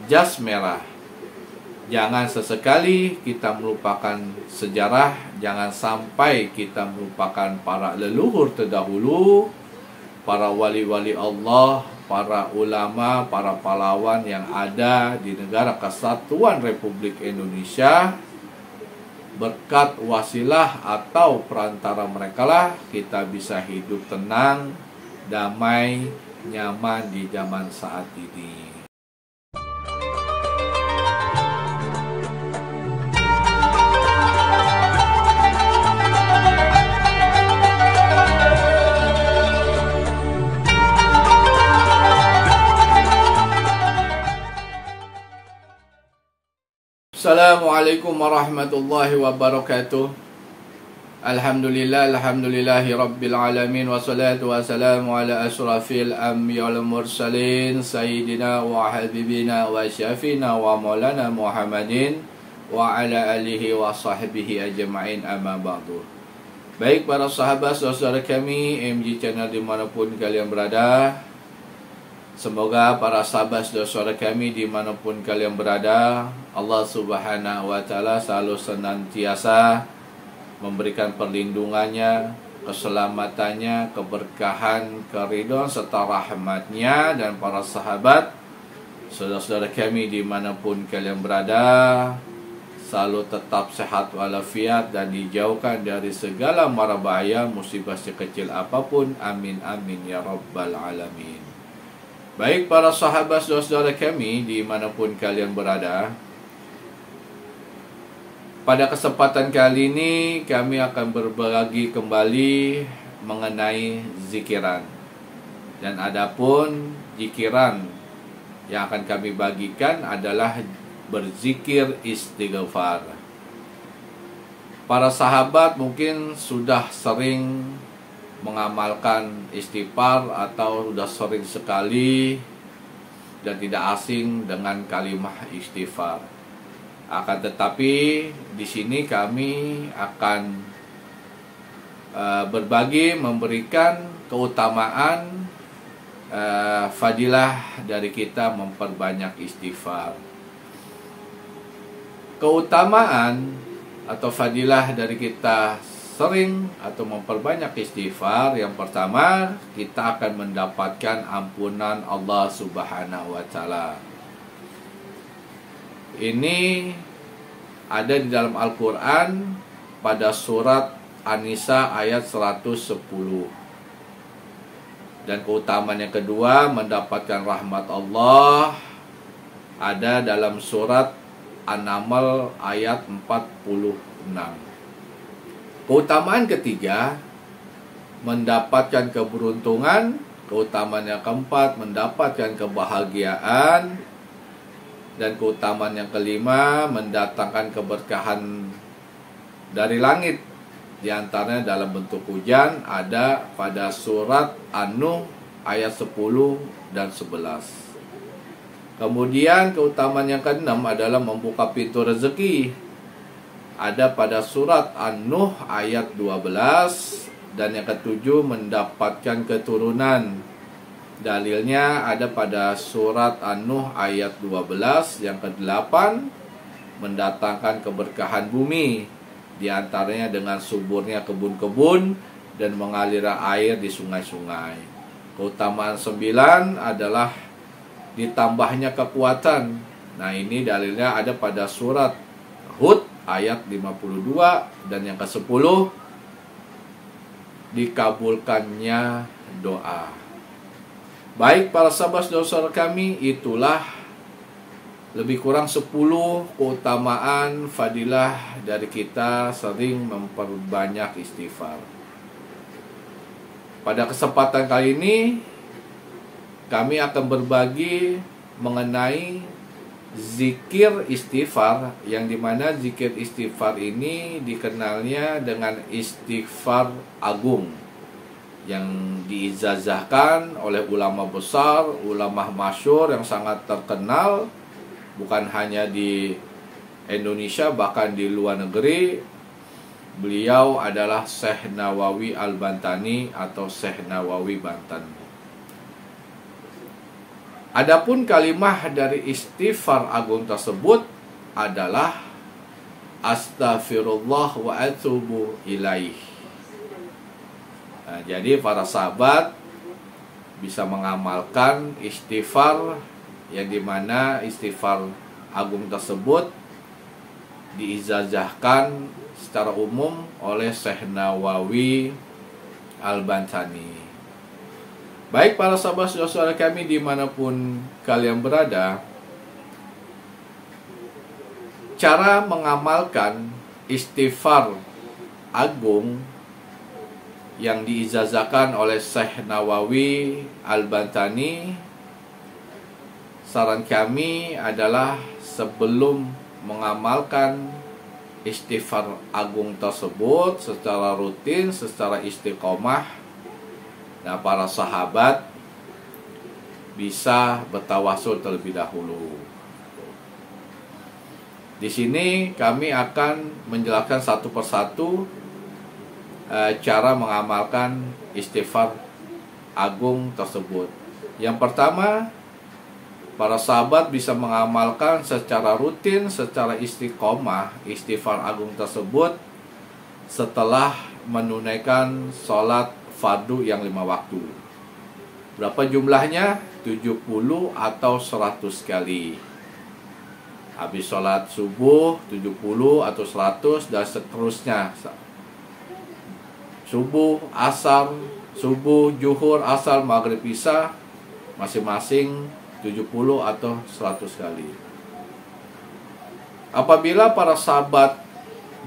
jas merah. Jangan sesekali kita melupakan sejarah, jangan sampai kita melupakan para leluhur terdahulu, para wali-wali Allah, para ulama, para pahlawan yang ada di Negara Kesatuan Republik Indonesia. Berkat wasilah atau perantara mereka lah kita bisa hidup tenang, damai, nyaman di zaman saat ini. Assalamualaikum warahmatullahi wabarakatuh. Alhamdulillahi rabbil alamin, wassalatu wassalamu ala asrafil anbiya wal mursalin, sayyidina wa habibina wa syafina wa maulana Muhammadin wa ala alihi wa sahbihi ajma'in, amma ba'du. Baik para sahabat saudara kami MG Channel dimanapun kalian berada, semoga para sahabat saudara kami dimanapun kalian berada, Allah Subhanahu wa Ta'ala selalu senantiasa memberikan perlindungannya, keselamatannya, keberkahan, keridhaan serta rahmatnya. Dan para sahabat saudara-saudara kami dimanapun kalian berada selalu tetap sehat walafiat dan dijauhkan dari segala mara bahaya, musibah sekecil apapun. Amin amin ya rabbal alamin. Baik para sahabat saudara kami dimanapun kalian berada, pada kesempatan kali ini kami akan berbagi kembali mengenai zikiran. Dan adapun zikiran yang akan kami bagikan adalah berzikir istighfar. Para sahabat mungkin sudah sering mengamalkan istighfar atau sudah sering sekali dan tidak asing dengan kalimat istighfar. Akan tetapi di sini kami akan berbagi, memberikan keutamaan fadilah dari kita memperbanyak istighfar. Keutamaan atau fadilah dari kita sering atau memperbanyak istighfar, yang pertama kita akan mendapatkan ampunan Allah Subhanahu wa Ta'ala. Ini ada di dalam Al-Quran pada surat An-Nisa ayat 110. Dan keutamaan yang kedua, mendapatkan rahmat Allah, ada dalam surat An-Naml ayat 46. Keutamaan ketiga, mendapatkan keberuntungan. Keutamaan yang keempat, mendapatkan kebahagiaan. Dan keutamaan yang kelima, mendatangkan keberkahan dari langit. Di antaranya dalam bentuk hujan, ada pada surat An-Nuh ayat 10 dan 11. Kemudian keutamaan yang keenam adalah membuka pintu rezeki. Ada pada surat An-Nuh ayat 12. Dan yang ketujuh, mendapatkan keturunan. Dalilnya ada pada surat An-Nuh ayat 12. Yang ke-8, mendatangkan keberkahan bumi, di antaranya dengan suburnya kebun-kebun dan mengalir air di sungai-sungai. Keutamaan 9 adalah ditambahnya kekuatan. Nah, ini dalilnya ada pada surat Hud ayat 52. Dan yang ke-10, dikabulkannya doa. Baik para sahabat saudara kami, itulah lebih kurang 10 keutamaan fadilah dari kita sering memperbanyak istighfar. Pada kesempatan kali ini kami akan berbagi mengenai zikir istighfar, yang dimana zikir istighfar ini dikenalnya dengan istighfar agung, yang diijazahkan oleh ulama besar, ulama masyhur yang sangat terkenal, bukan hanya di Indonesia, bahkan di luar negeri. Beliau adalah Syekh Nawawi Al-Bantani atau Syekh Nawawi Banten. Adapun kalimah dari istighfar agung tersebut adalah astaghfirullah wa atubu ilaih. Nah, jadi para sahabat bisa mengamalkan istighfar, yang dimana istighfar agung tersebut diijazahkan secara umum oleh Syekh Nawawi Al-Bantani. Baik para sahabat-saudara kami dimanapun kalian berada, cara mengamalkan istighfar agung yang diijazahkan oleh Syekh Nawawi Al-Bantani, saran kami adalah sebelum mengamalkan istighfar agung tersebut secara rutin, secara istiqomah, nah para sahabat bisa bertawasul terlebih dahulu. Di sini kami akan menjelaskan satu persatu cara mengamalkan istighfar agung tersebut. Yang pertama, para sahabat bisa mengamalkan secara rutin, secara istiqomah istighfar agung tersebut setelah menunaikan sholat fardu yang 5 waktu. Berapa jumlahnya? 70 atau 100 kali. Habis sholat subuh 70 atau 100 dan seterusnya. Subuh, asar, subuh, zuhur, asar, maghrib, isya, masing-masing 70 atau 100 kali. Apabila para sahabat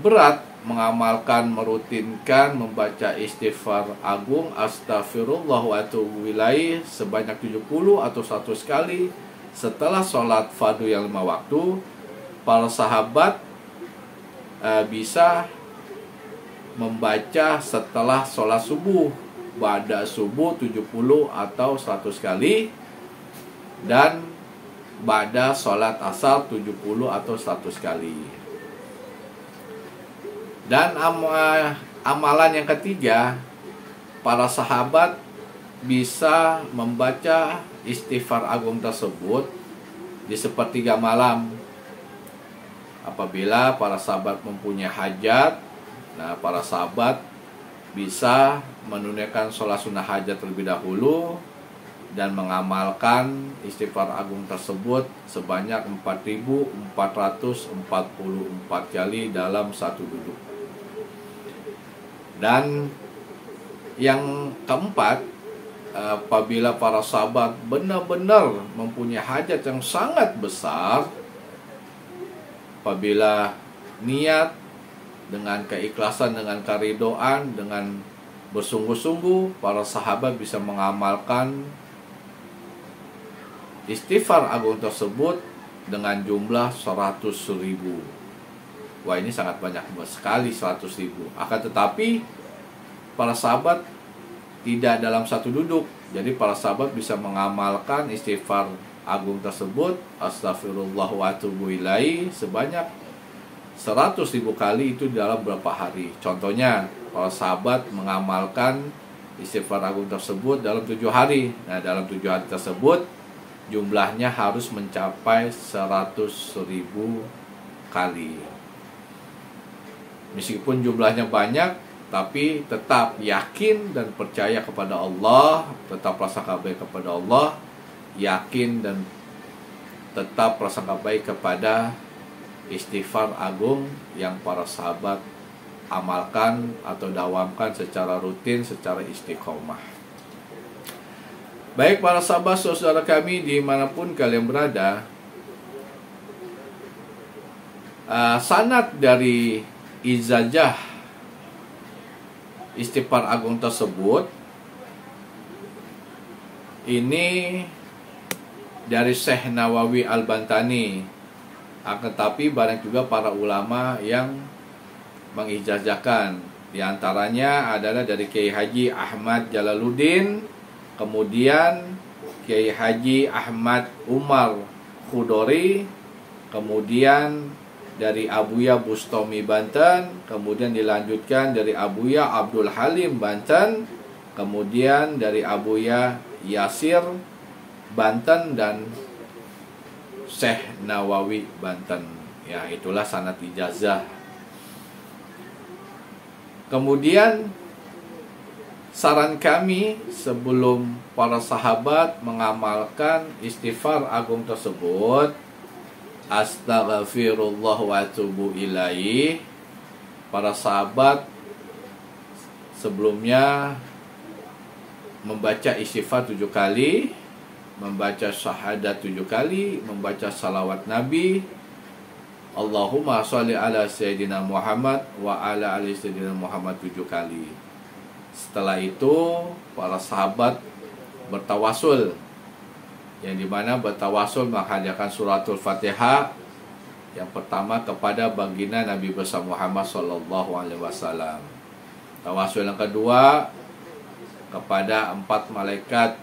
berat mengamalkan, merutinkan membaca istighfar agung astaghfirullah wa atubu ilaih sebanyak 70 atau 100 kali setelah sholat fardu yang 5 waktu, para sahabat bisa membaca setelah sholat subuh, ba'da subuh 70 atau 100 kali, dan ba'da sholat asar 70 atau 100 kali. Dan amalan yang ketiga, para sahabat bisa membaca istighfar agung tersebut di sepertiga malam. Apabila para sahabat mempunyai hajat, nah para sahabat bisa menunaikan sholat sunnah hajat terlebih dahulu dan mengamalkan istighfar agung tersebut sebanyak 4.444 kali dalam satu duduk. Dan yang keempat, apabila para sahabat benar-benar mempunyai hajat yang sangat besar, apabila niat dengan keikhlasan, dengan keridoan, dengan bersungguh-sungguh, para sahabat bisa mengamalkan istighfar agung tersebut dengan jumlah 100.000. Wah, ini sangat banyak sekali, 100.000. Akan tetapi para sahabat tidak dalam satu duduk. Jadi para sahabat bisa mengamalkan istighfar agung tersebut astaghfirullah wa atubu ilaih sebanyak 100.000 kali itu dalam berapa hari. Contohnya, para sahabat mengamalkan istighfar agung tersebut dalam 7 hari. Nah, dalam 7 hari tersebut jumlahnya harus mencapai 100.000 kali. Meskipun jumlahnya banyak, tapi tetap yakin dan percaya kepada Allah, tetap prasangka baik kepada Allah, yakin dan tetap prasangka baik kepada istighfar agung yang para sahabat amalkan atau dawamkan secara rutin, secara istiqomah. Baik para sahabat saudara kami dimanapun kalian berada, sanad dari ijazah istighfar agung tersebut ini dari Syekh Nawawi Al-Bantani. Akan tapi banyak juga para ulama yang mengijazahkan. Di antaranya adalah dari Kiai Haji Ahmad Jalaluddin, kemudian Kiai Haji Ahmad Umar Khudori, kemudian dari Abuya Bustomi Banten, kemudian dilanjutkan dari Abuya Abdul Halim Banten, kemudian dari Abuya Yasir Banten dan Syekh Nawawi Banten. Ya, itulah sanad ijazah. Kemudian saran kami sebelum para sahabat mengamalkan istighfar agung tersebut, astaghfirullah wa atubu ilaih, para sahabat sebelumnya membaca istighfar 7 kali, membaca syahadat 7 kali, membaca salawat Nabi, Allahumma sholli ala Sayyidina Muhammad wa ala ali Sayyidina Muhammad 7 kali. Setelah itu para sahabat bertawasul, yang dimana bertawasul menghadiahkan suratul Fatihah yang pertama kepada baginda Nabi besar Muhammad sallallahu alaihi wasallam. Tawasul yang kedua kepada 4 malaikat,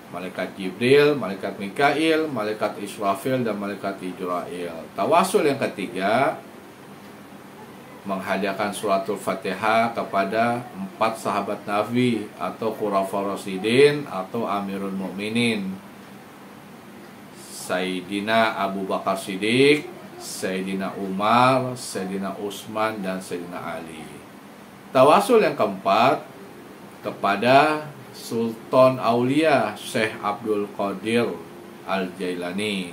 malaikat Jibril, malaikat Mikail, malaikat Israfil, dan malaikat Ijrail. Tawasul yang ketiga menghadiahkan suratul Fatihah kepada 4 sahabat Nabi atau Khulafaur Rasyidin atau Amirul Mukminin, Sayyidina Abu Bakar Siddiq, Sayyidina Umar, Sayyidina Utsman, dan Sayyidina Ali. Tawasul yang keempat kepada Sultan Aulia Syekh Abdul Qadir Al-Jailani.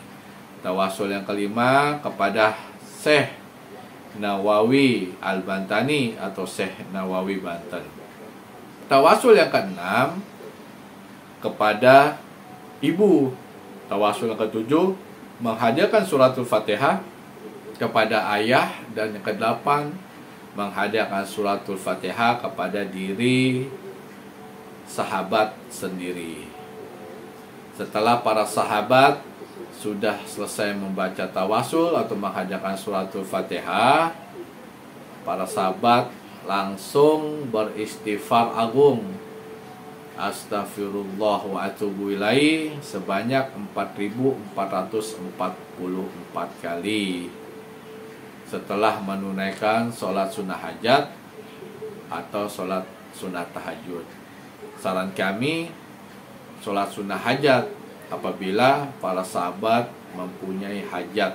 Tawasul yang kelima kepada Syekh Nawawi Al-Bantani atau Syekh Nawawi Banten. Tawasul yang keenam kepada ibu. Tawasul yang ketujuh menghadiahkan suratul Fatihah kepada ayah, dan yang kedelapan menghadiahkan suratul Fatihah kepada diri sahabat sendiri. Setelah para sahabat sudah selesai membaca tawasul atau menghadiahkan suratul Fatihah, para sahabat langsung beristighfar agung, Astaghfirullah wa atubu ilaih, sebanyak 4.444 kali setelah menunaikan sholat sunnah hajat atau sholat sunnah tahajud. Saran kami, sholat sunnah hajat apabila para sahabat mempunyai hajat,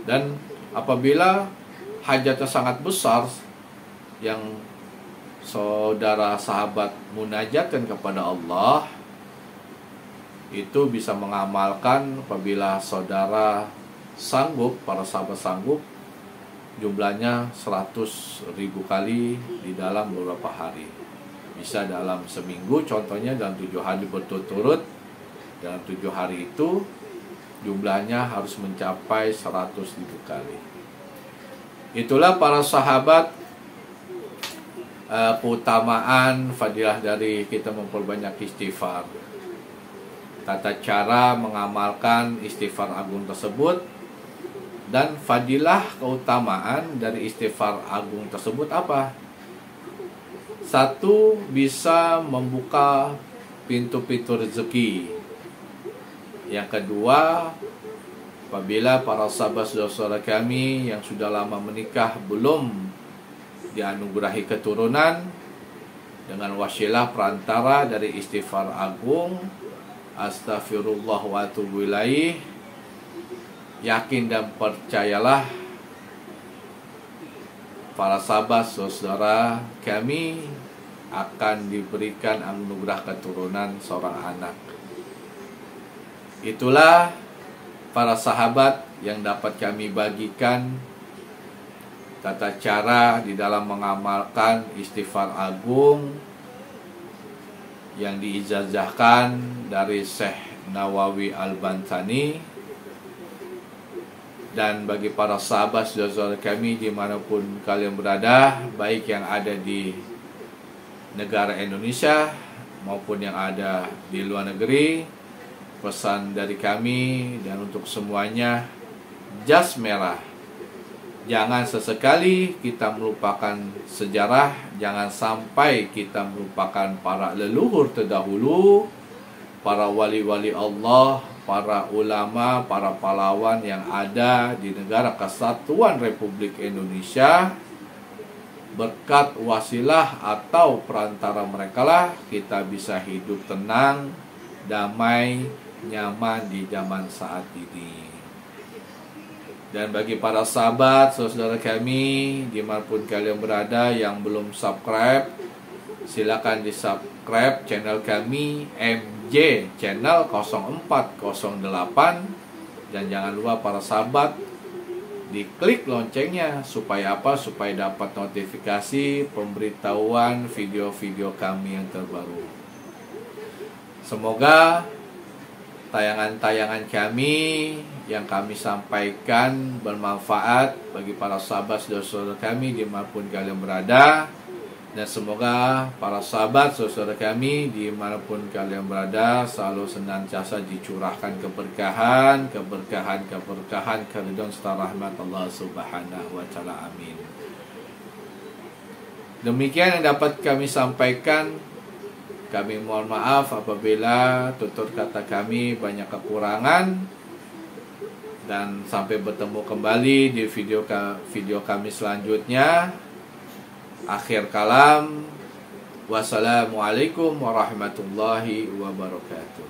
dan apabila hajatnya sangat besar yang saudara sahabat munajatkan kepada Allah, itu bisa mengamalkan apabila saudara sanggup, para sahabat sanggup, jumlahnya 100.000 kali di dalam beberapa hari. Bisa dalam seminggu, contohnya dalam 7 hari berturut-turut. Dalam 7 hari itu jumlahnya harus mencapai 100.000 kali. Itulah para sahabat, keutamaan fadilah dari kita memperbanyak istighfar, tata cara mengamalkan istighfar agung tersebut, dan fadilah keutamaan dari istighfar agung tersebut apa? Satu, bisa membuka pintu-pintu rezeki. Yang kedua, apabila para sahabat-saudara kami yang sudah lama menikah belum dianugerahi keturunan, dengan wasilah perantara dari istighfar agung, astaghfirullah wa atubu ilaih, yakin dan percayalah para sahabat saudara kami akan diberikan anugerah keturunan seorang anak. Itulah para sahabat yang dapat kami bagikan tata cara di dalam mengamalkan istighfar agung yang diijazahkan dari Syekh Nawawi Al-Bantani. Dan bagi para sahabat saudara kami dimanapun kalian berada, baik yang ada di negara Indonesia maupun yang ada di luar negeri, pesan dari kami dan untuk semuanya, jas merah. Jangan sesekali kita melupakan sejarah, jangan sampai kita melupakan para leluhur terdahulu, para wali-wali Allah, para ulama, para pahlawan yang ada di negara Kesatuan Republik Indonesia. Berkat wasilah atau perantara mereka lah kita bisa hidup tenang, damai, nyaman di zaman saat ini. Dan bagi para sahabat, saudara kami, dimanapun kalian berada yang belum subscribe, silakan di subscribe channel kami MJ Channel 0408. Dan jangan lupa para sahabat, diklik loncengnya supaya apa? Supaya dapat notifikasi pemberitahuan video-video kami yang terbaru. Semoga tayangan-tayangan kami yang kami sampaikan bermanfaat bagi para sahabat saudara kami dimanapun kalian berada. Dan semoga para sahabat saudara kami dimanapun kalian berada selalu senantiasa dicurahkan keberkahan, keridhaan serta rahmat Allah Subhanahu wa Ta'ala. Amin. Demikian yang dapat kami sampaikan. Kami mohon maaf apabila tutur kata kami banyak kekurangan. Dan sampai bertemu kembali di video kami selanjutnya. Akhir kalam, wassalamualaikum warahmatullahi wabarakatuh.